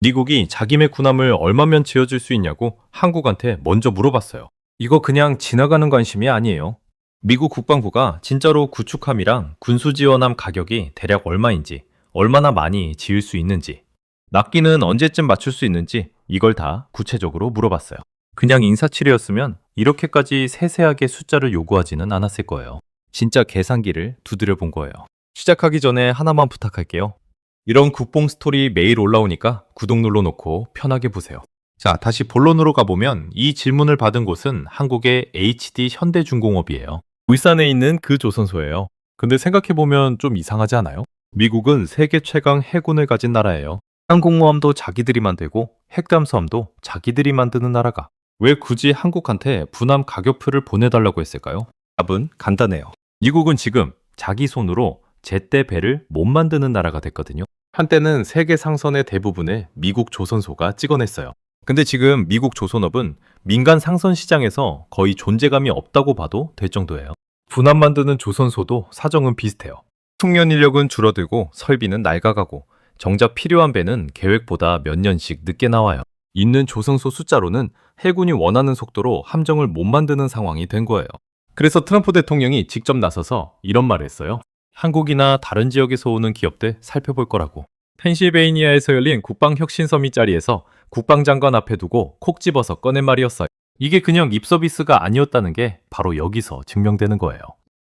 미국이 자기네 군함을 얼마면 지어줄 수 있냐고 한국한테 먼저 물어봤어요. 이거 그냥 지나가는 관심이 아니에요. 미국 국방부가 진짜로 구축함이랑 군수지원함 가격이 대략 얼마인지, 얼마나 많이 지을 수 있는지, 납기는 언제쯤 맞출 수 있는지 이걸 다 구체적으로 물어봤어요. 그냥 인사치레였으면 이렇게까지 세세하게 숫자를 요구하지는 않았을 거예요. 진짜 계산기를 두드려 본 거예요. 시작하기 전에 하나만 부탁할게요. 이런 국뽕 스토리 매일 올라오니까 구독 눌러놓고 편하게 보세요. 자, 다시 본론으로 가보면 이 질문을 받은 곳은 한국의 HD 현대중공업이에요. 울산에 있는 그 조선소예요. 근데 생각해보면 좀 이상하지 않아요? 미국은 세계 최강 해군을 가진 나라예요. 항공모함도 자기들이 만들고 핵잠수함도 자기들이 만드는 나라가 왜 굳이 한국한테 군함 가격표를 보내달라고 했을까요? 답은 간단해요. 미국은 지금 자기 손으로 제때 배를 못 만드는 나라가 됐거든요. 한때는 세계 상선의 대부분을 미국 조선소가 찍어냈어요. 근데 지금 미국 조선업은 민간 상선 시장에서 거의 존재감이 없다고 봐도 될 정도예요. 군함 만드는 조선소도 사정은 비슷해요. 숙련 인력은 줄어들고 설비는 낡아가고 정작 필요한 배는 계획보다 몇 년씩 늦게 나와요. 있는 조선소 숫자로는 해군이 원하는 속도로 함정을 못 만드는 상황이 된 거예요. 그래서 트럼프 대통령이 직접 나서서 이런 말을 했어요. 한국이나 다른 지역에서 오는 기업들 살펴볼 거라고. 펜실베이니아에서 열린 국방혁신서밋 자리에서 국방장관 앞에 두고 콕 집어서 꺼낸 말이었어요. 이게 그냥 립서비스가 아니었다는 게 바로 여기서 증명되는 거예요.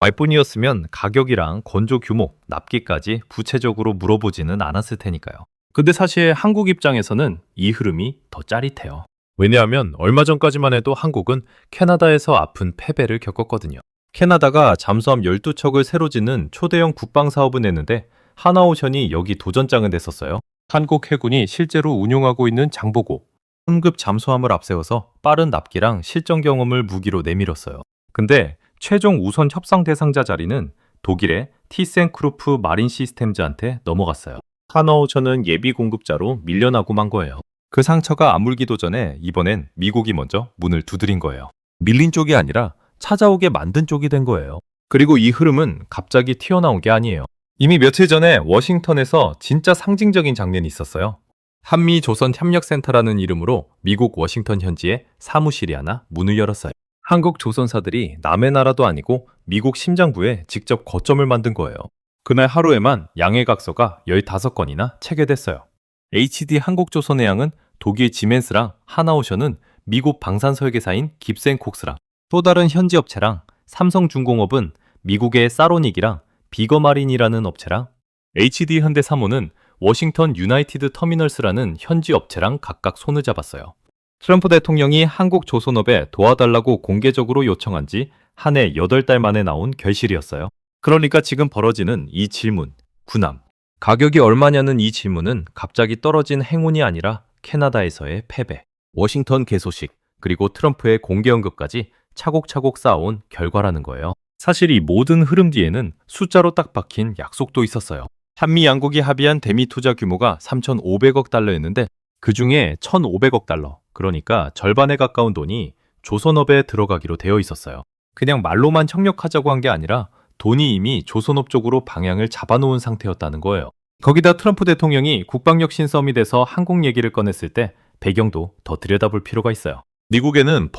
말뿐이었으면 가격이랑 건조 규모, 납기까지 구체적으로 물어보지는 않았을 테니까요. 근데 사실 한국 입장에서는 이 흐름이 더 짜릿해요. 왜냐하면 얼마 전까지만 해도 한국은 캐나다에서 아픈 패배를 겪었거든요. 캐나다가 잠수함 12척을 새로 짓는 초대형 국방 사업을 냈는데 하나오션이 여기 도전장을 냈었어요. 한국 해군이 실제로 운용하고 있는 장보고, 3급 잠수함을 앞세워서 빠른 납기랑 실전 경험을 무기로 내밀었어요. 근데 최종 우선 협상 대상자 자리는 독일의 티센크루프 마린 시스템즈한테 넘어갔어요. 하나오션은 예비 공급자로 밀려나고 만 거예요. 그 상처가 아물기도 전에 이번엔 미국이 먼저 문을 두드린 거예요. 밀린 쪽이 아니라 찾아오게 만든 쪽이 된 거예요. 그리고 이 흐름은 갑자기 튀어나온 게 아니에요. 이미 며칠 전에 워싱턴에서 진짜 상징적인 장면이 있었어요. 한미조선협력센터라는 이름으로 미국 워싱턴 현지에 사무실이 하나 문을 열었어요. 한국 조선사들이 남의 나라도 아니고 미국 심장부에 직접 거점을 만든 거예요. 그날 하루에만 양해각서가 15건이나 체결됐어요. HD 한국조선해양은 독일 지멘스랑 하나오션은 미국 방산설계사인 깁센콕스랑 또 다른 현지 업체랑 삼성중공업은 미국의 사로닉이랑 비거마린이라는 업체랑 HD 현대사모는 워싱턴 유나이티드 터미널스라는 현지 업체랑 각각 손을 잡았어요. 트럼프 대통령이 한국 조선업에 도와달라고 공개적으로 요청한 지 한 해 8달 만에 나온 결실이었어요. 그러니까 지금 벌어지는 이 질문, 군함, 가격이 얼마냐는 이 질문은 갑자기 떨어진 행운이 아니라 캐나다에서의 패배, 워싱턴 개소식, 그리고 트럼프의 공개 언급까지 차곡차곡 쌓아온 결과라는 거예요. 사실 이 모든 흐름 뒤에는 숫자로 딱 박힌 약속도 있었어요. 한미 양국이 합의한 대미 투자 규모가 3,500억 달러였는데 그 중에 1,500억 달러, 그러니까 절반에 가까운 돈이 조선업에 들어가기로 되어 있었어요. 그냥 말로만 협력하자고 한 게 아니라 돈이 이미 조선업 쪽으로 방향을 잡아놓은 상태였다는 거예요. 거기다 트럼프 대통령이 국방혁신 서밋에서 한국 얘기를 꺼냈을 때 배경도 더 들여다볼 필요가 있어요. 미국에는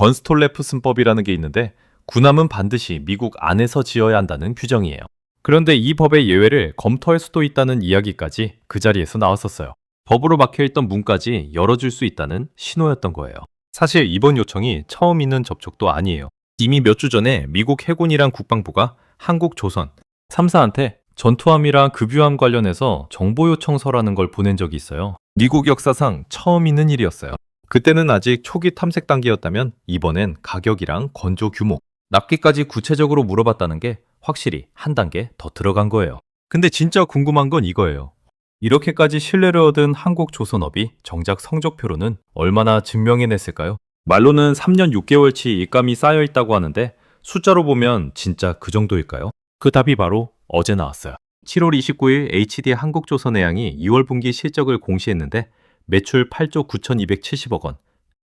번스톨레프슨법이라는 게 있는데 군함은 반드시 미국 안에서 지어야 한다는 규정이에요. 그런데 이 법의 예외를 검토할 수도 있다는 이야기까지 그 자리에서 나왔었어요. 법으로 막혀있던 문까지 열어줄 수 있다는 신호였던 거예요. 사실 이번 요청이 처음 있는 접촉도 아니에요. 이미 몇 주 전에 미국 해군이랑 국방부가 한국 조선 3사한테 전투함이랑 급유함 관련해서 정보 요청서라는 걸 보낸 적이 있어요. 미국 역사상 처음 있는 일이었어요. 그때는 아직 초기 탐색 단계였다면 이번엔 가격이랑 건조 규모, 납기까지 구체적으로 물어봤다는 게 확실히 한 단계 더 들어간 거예요. 근데 진짜 궁금한 건 이거예요. 이렇게까지 신뢰를 얻은 한국 조선업이 정작 성적표로는 얼마나 증명해냈을까요? 말로는 3년 6개월치 입감이 쌓여 있다고 하는데 숫자로 보면 진짜 그 정도일까요? 그 답이 바로 어제 나왔어요. 7월 29일 HD 한국조선해양이 2월 분기 실적을 공시했는데 매출 8조 9,270억 원,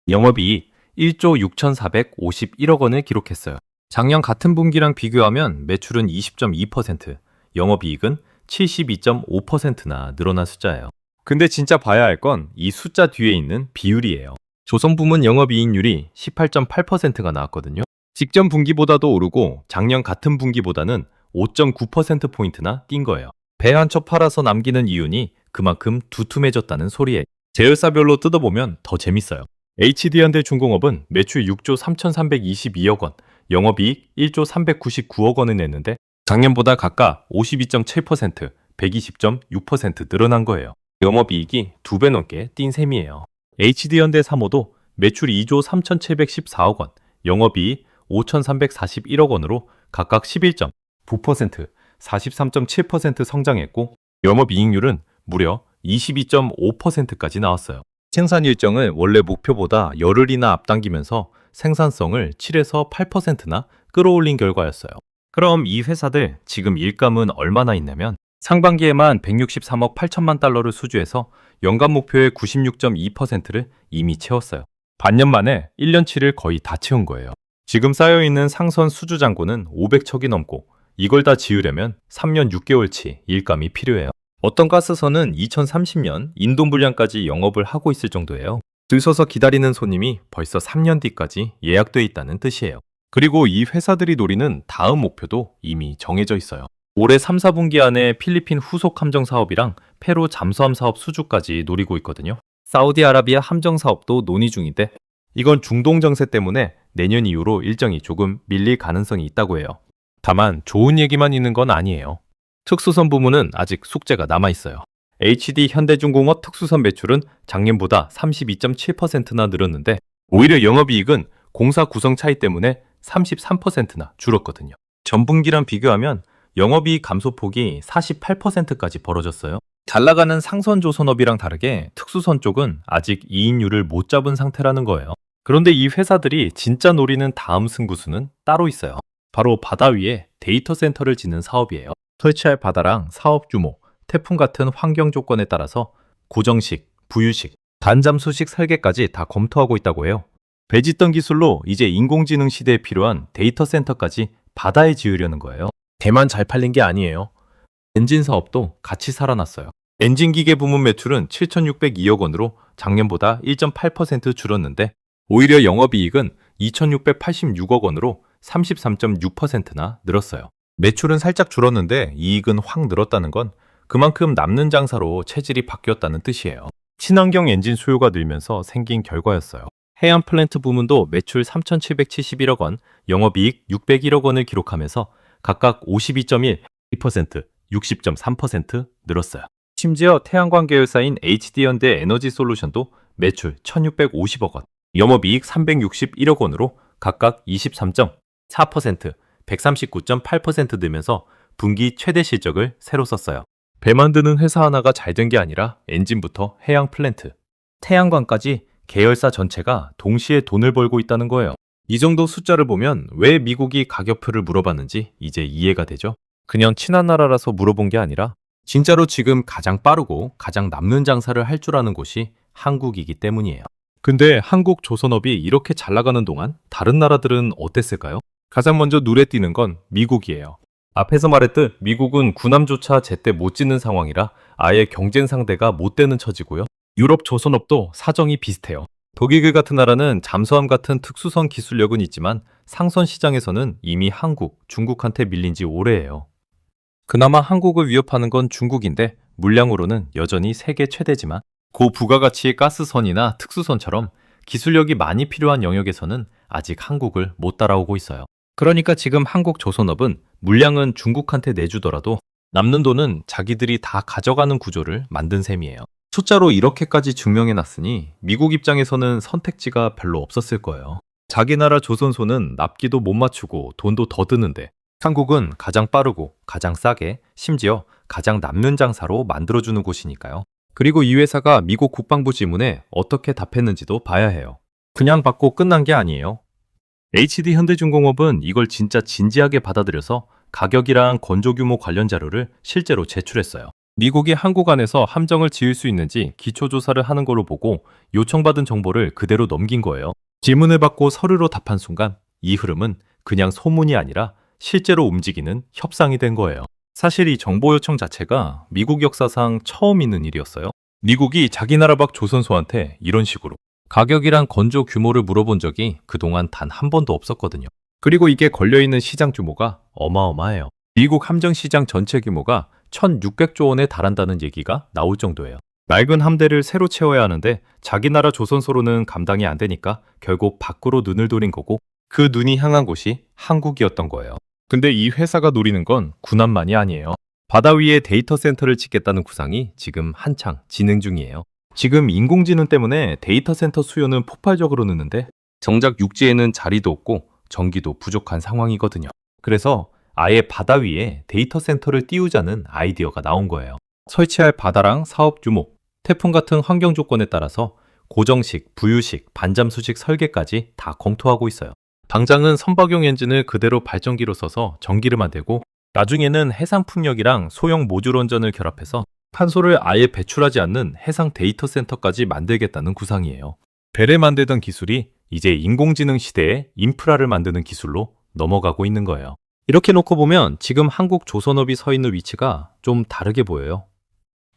영업이익 1조 6,451억 원을 기록했어요. 작년 같은 분기랑 비교하면 매출은 20.2%, 영업이익은 72.5%나 늘어난 숫자예요. 근데 진짜 봐야 할 건 이 숫자 뒤에 있는 비율이에요. 조선부문 영업이익률이 18.8%가 나왔거든요. 직전 분기보다도 오르고 작년 같은 분기보다는 5.9%포인트나 뛴 거예요. 배 한 척 팔아서 남기는 이윤이 그만큼 두툼해졌다는 소리에 계열사별로 뜯어보면 더 재밌어요. HD현대중공업은 매출 6조 3,322억 원, 영업이익 1조 399억 원을 냈는데 작년보다 각각 52.7%, 120.6% 늘어난 거예요. 영업이익이 2배 넘게 뛴 셈이에요. HD현대사모도 매출 2조 3,714억 원, 영업이익 5,341억 원으로 각각 11.9%, 43.7% 성장했고 영업이익률은 무려 22.5%까지 나왔어요. 생산 일정을 원래 목표보다 열흘이나 앞당기면서 생산성을 7에서 8%나 끌어올린 결과였어요. 그럼 이 회사들 지금 일감은 얼마나 있냐면 상반기에만 163억 8천만 달러를 수주해서 연간 목표의 96.2%를 이미 채웠어요. 반년 만에 1년치를 거의 다 채운 거예요. 지금 쌓여있는 상선 수주 잔고는 500척이 넘고 이걸 다 지으려면 3년 6개월치 일감이 필요해요. 어떤 가스선은 2030년 인도 물량까지 영업을 하고 있을 정도예요. 줄 서서 기다리는 손님이 벌써 3년 뒤까지 예약돼 있다는 뜻이에요. 그리고 이 회사들이 노리는 다음 목표도 이미 정해져 있어요. 올해 3, 4분기 안에 필리핀 후속 함정 사업이랑 페루 잠수함 사업 수주까지 노리고 있거든요. 사우디아라비아 함정 사업도 논의 중인데 이건 중동 정세 때문에 내년 이후로 일정이 조금 밀릴 가능성이 있다고 해요. 다만 좋은 얘기만 있는 건 아니에요. 특수선 부문은 아직 숙제가 남아있어요. HD 현대중공업 특수선 매출은 작년보다 32.7%나 늘었는데 오히려 영업이익은 공사 구성 차이 때문에 33%나 줄었거든요. 전분기랑 비교하면 영업이익 감소폭이 48%까지 벌어졌어요. 잘 나가는 상선조선업이랑 다르게 특수선 쪽은 아직 이익률을 못 잡은 상태라는 거예요. 그런데 이 회사들이 진짜 노리는 다음 승부수는 따로 있어요. 바로 바다 위에 데이터 센터를 짓는 사업이에요. 설치할 바다랑 사업 규모, 태풍 같은 환경 조건에 따라서 고정식, 부유식, 반잠수식 설계까지 다 검토하고 있다고 해요. 배 짓던 기술로 이제 인공지능 시대에 필요한 데이터 센터까지 바다에 지으려는 거예요. 배만 잘 팔린 게 아니에요. 엔진 사업도 같이 살아났어요. 엔진 기계 부문 매출은 7,602억 원으로 작년보다 1.8% 줄었는데 오히려 영업이익은 2,686억 원으로 33.6%나 늘었어요. 매출은 살짝 줄었는데 이익은 확 늘었다는 건 그만큼 남는 장사로 체질이 바뀌었다는 뜻이에요. 친환경 엔진 수요가 늘면서 생긴 결과였어요. 해안 플랜트 부문도 매출 3,771억 원, 영업이익 601억 원을 기록하면서 각각 52.1%, 60.3% 늘었어요. 심지어 태양광 계열사인 HD현대 에너지솔루션도 매출 1,650억 원, 영업이익 361억 원으로 각각 23.4%, 139.8% 늘면서 분기 최대 실적을 새로 썼어요. 배 만드는 회사 하나가 잘 된 게 아니라 엔진부터 해양 플랜트, 태양광까지 계열사 전체가 동시에 돈을 벌고 있다는 거예요. 이 정도 숫자를 보면 왜 미국이 가격표를 물어봤는지 이제 이해가 되죠? 그냥 친한 나라라서 물어본 게 아니라 진짜로 지금 가장 빠르고 가장 남는 장사를 할 줄 아는 곳이 한국이기 때문이에요. 근데 한국 조선업이 이렇게 잘 나가는 동안 다른 나라들은 어땠을까요? 가장 먼저 눈에 띄는 건 미국이에요. 앞에서 말했듯 미국은 군함조차 제때 못 짓는 상황이라 아예 경쟁 상대가 못 되는 처지고요. 유럽 조선업도 사정이 비슷해요. 독일 같은 나라는 잠수함 같은 특수선 기술력은 있지만 상선 시장에서는 이미 한국, 중국한테 밀린 지 오래예요. 그나마 한국을 위협하는 건 중국인데 물량으로는 여전히 세계 최대지만 고부가가치의 가스선이나 특수선처럼 기술력이 많이 필요한 영역에서는 아직 한국을 못 따라오고 있어요. 그러니까 지금 한국 조선업은 물량은 중국한테 내주더라도 남는 돈은 자기들이 다 가져가는 구조를 만든 셈이에요. 숫자로 이렇게까지 증명해놨으니 미국 입장에서는 선택지가 별로 없었을 거예요. 자기 나라 조선소는 납기도 못 맞추고 돈도 더 드는데 한국은 가장 빠르고 가장 싸게 심지어 가장 남는 장사로 만들어주는 곳이니까요. 그리고 이 회사가 미국 국방부 질문에 어떻게 답했는지도 봐야 해요. 그냥 받고 끝난 게 아니에요. HD 현대중공업은 이걸 진짜 진지하게 받아들여서 가격이랑 건조 규모 관련 자료를 실제로 제출했어요. 미국이 한국 안에서 함정을 지을 수 있는지 기초조사를 하는 걸로 보고 요청받은 정보를 그대로 넘긴 거예요. 질문을 받고 서류로 답한 순간 이 흐름은 그냥 소문이 아니라 실제로 움직이는 협상이 된 거예요. 사실 이 정보 요청 자체가 미국 역사상 처음 있는 일이었어요. 미국이 자기 나라 밖 조선소한테 이런 식으로 가격이랑 건조 규모를 물어본 적이 그동안 단 한 번도 없었거든요. 그리고 이게 걸려있는 시장 규모가 어마어마해요. 미국 함정 시장 전체 규모가 1600조 원에 달한다는 얘기가 나올 정도예요. 낡은 함대를 새로 채워야 하는데 자기 나라 조선소로는 감당이 안 되니까 결국 밖으로 눈을 돌린 거고, 그 눈이 향한 곳이 한국이었던 거예요. 근데 이 회사가 노리는 건 군함만이 아니에요. 바다 위에 데이터 센터를 짓겠다는 구상이 지금 한창 진행 중이에요. 지금 인공지능 때문에 데이터 센터 수요는 폭발적으로 느는데 정작 육지에는 자리도 없고 전기도 부족한 상황이거든요. 그래서 아예 바다 위에 데이터 센터를 띄우자는 아이디어가 나온 거예요. 설치할 바다랑 사업 규모, 태풍 같은 환경 조건에 따라서 고정식, 부유식, 반잠수식 설계까지 다 검토하고 있어요. 당장은 선박용 엔진을 그대로 발전기로 써서 전기를 만들고, 나중에는 해상 풍력이랑 소형 모듈 원전을 결합해서 탄소를 아예 배출하지 않는 해상 데이터 센터까지 만들겠다는 구상이에요. 배를 만들던 기술이 이제 인공지능 시대에 인프라를 만드는 기술로 넘어가고 있는 거예요. 이렇게 놓고 보면 지금 한국 조선업이 서 있는 위치가 좀 다르게 보여요.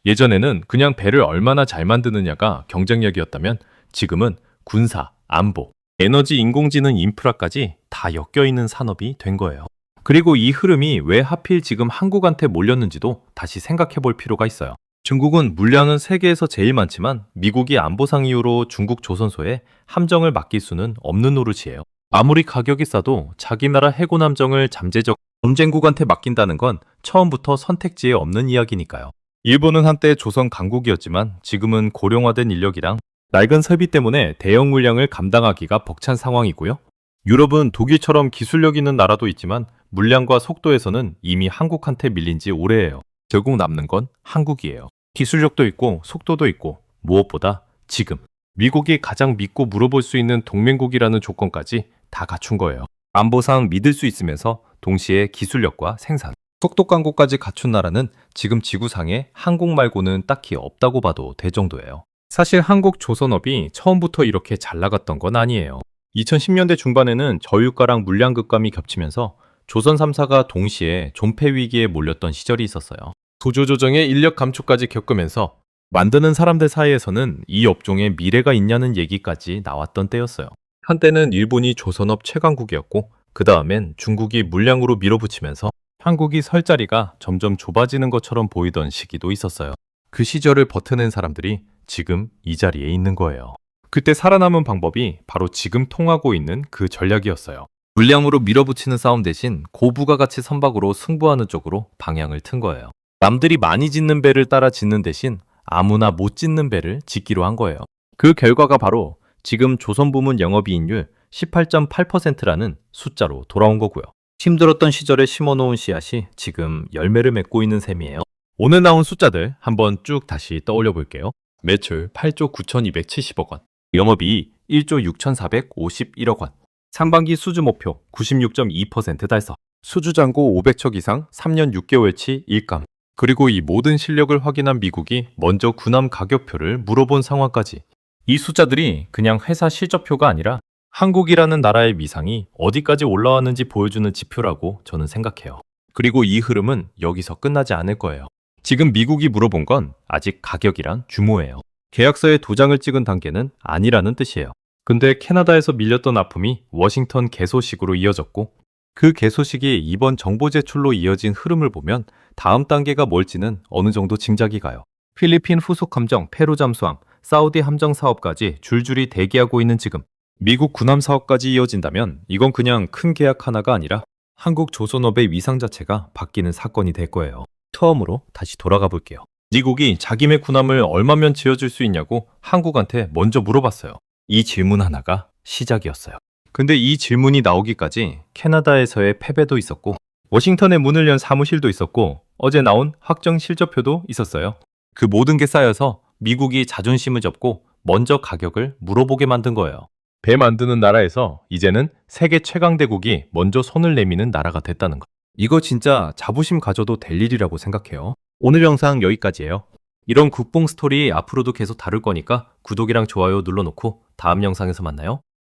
예전에는 그냥 배를 얼마나 잘 만드느냐가 경쟁력이었다면 지금은 군사, 안보, 에너지, 인공지능 인프라까지 다 엮여있는 산업이 된 거예요. 그리고 이 흐름이 왜 하필 지금 한국한테 몰렸는지도 다시 생각해 볼 필요가 있어요. 중국은 물량은 세계에서 제일 많지만 미국이 안보상 이유로 중국 조선소에 함정을 맡길 수는 없는 노릇이에요. 아무리 가격이 싸도 자기 나라 해군 함정을 잠재적 전쟁국한테 맡긴다는 건 처음부터 선택지에 없는 이야기니까요. 일본은 한때 조선 강국이었지만 지금은 고령화된 인력이랑 낡은 설비 때문에 대형 물량을 감당하기가 벅찬 상황이고요. 유럽은 독일처럼 기술력 있는 나라도 있지만 물량과 속도에서는 이미 한국한테 밀린 지 오래예요. 결국 남는 건 한국이에요. 기술력도 있고 속도도 있고 무엇보다 지금 미국이 가장 믿고 물어볼 수 있는 동맹국이라는 조건까지 다 갖춘 거예요. 안보상 믿을 수 있으면서 동시에 기술력과 생산, 속도 광고까지 갖춘 나라는 지금 지구상에 한국 말고는 딱히 없다고 봐도 될 정도예요. 사실 한국 조선업이 처음부터 이렇게 잘 나갔던 건 아니에요. 2010년대 중반에는 저유가랑 물량 급감이 겹치면서 조선 3사가 동시에 존폐 위기에 몰렸던 시절이 있었어요. 구조조정의 인력 감축까지 겪으면서 만드는 사람들 사이에서는 이 업종에 미래가 있냐는 얘기까지 나왔던 때였어요. 한때는 일본이 조선업 최강국이었고 그 다음엔 중국이 물량으로 밀어붙이면서 한국이 설 자리가 점점 좁아지는 것처럼 보이던 시기도 있었어요. 그 시절을 버텨낸 사람들이 지금 이 자리에 있는 거예요. 그때 살아남은 방법이 바로 지금 통하고 있는 그 전략이었어요. 물량으로 밀어붙이는 싸움 대신 고부가가치 선박으로 승부하는 쪽으로 방향을 튼 거예요. 남들이 많이 짓는 배를 따라 짓는 대신 아무나 못 짓는 배를 짓기로 한 거예요. 그 결과가 바로 지금 조선부문 영업이익률 18.8%라는 숫자로 돌아온 거고요. 힘들었던 시절에 심어놓은 씨앗이 지금 열매를 맺고 있는 셈이에요. 오늘 나온 숫자들 한번 쭉 다시 떠올려 볼게요. 매출 8조 9,270억 원, 영업이익 1조 6,451억 원, 상반기 수주 목표 96.2% 달성, 수주잔고 500척 이상 3년 6개월치 일감. 그리고 이 모든 실력을 확인한 미국이 먼저 군함 가격표를 물어본 상황까지. 이 숫자들이 그냥 회사 실적표가 아니라 한국이라는 나라의 위상이 어디까지 올라왔는지 보여주는 지표라고 저는 생각해요. 그리고 이 흐름은 여기서 끝나지 않을 거예요. 지금 미국이 물어본 건 아직 가격이란 규모예요. 계약서에 도장을 찍은 단계는 아니라는 뜻이에요. 근데 캐나다에서 밀렸던 납품이 워싱턴 개소식으로 이어졌고, 그 개소식이 이번 정보 제출로 이어진 흐름을 보면 다음 단계가 뭘지는 어느 정도 짐작이 가요. 필리핀 후속 함정 페루 잠수함, 사우디 함정 사업까지 줄줄이 대기하고 있는 지금 미국 군함 사업까지 이어진다면 이건 그냥 큰 계약 하나가 아니라 한국 조선업의 위상 자체가 바뀌는 사건이 될 거예요. 처음으로 다시 돌아가 볼게요. 미국이 자기네 군함을 얼마면 지어줄 수 있냐고 한국한테 먼저 물어봤어요. 이 질문 하나가 시작이었어요. 근데 이 질문이 나오기까지 캐나다에서의 패배도 있었고 워싱턴에 문을 연 사무실도 있었고 어제 나온 확정 실적표도 있었어요. 그 모든 게 쌓여서 미국이 자존심을 접고 먼저 가격을 물어보게 만든 거예요. 배 만드는 나라에서 이제는 세계 최강대국이 먼저 손을 내미는 나라가 됐다는 거. 이거 진짜 자부심 가져도 될 일이라고 생각해요. 오늘 영상 여기까지예요. 이런 국뽕 스토리 앞으로도 계속 다룰 거니까 구독이랑 좋아요 눌러놓고 다음 영상에서 만나요.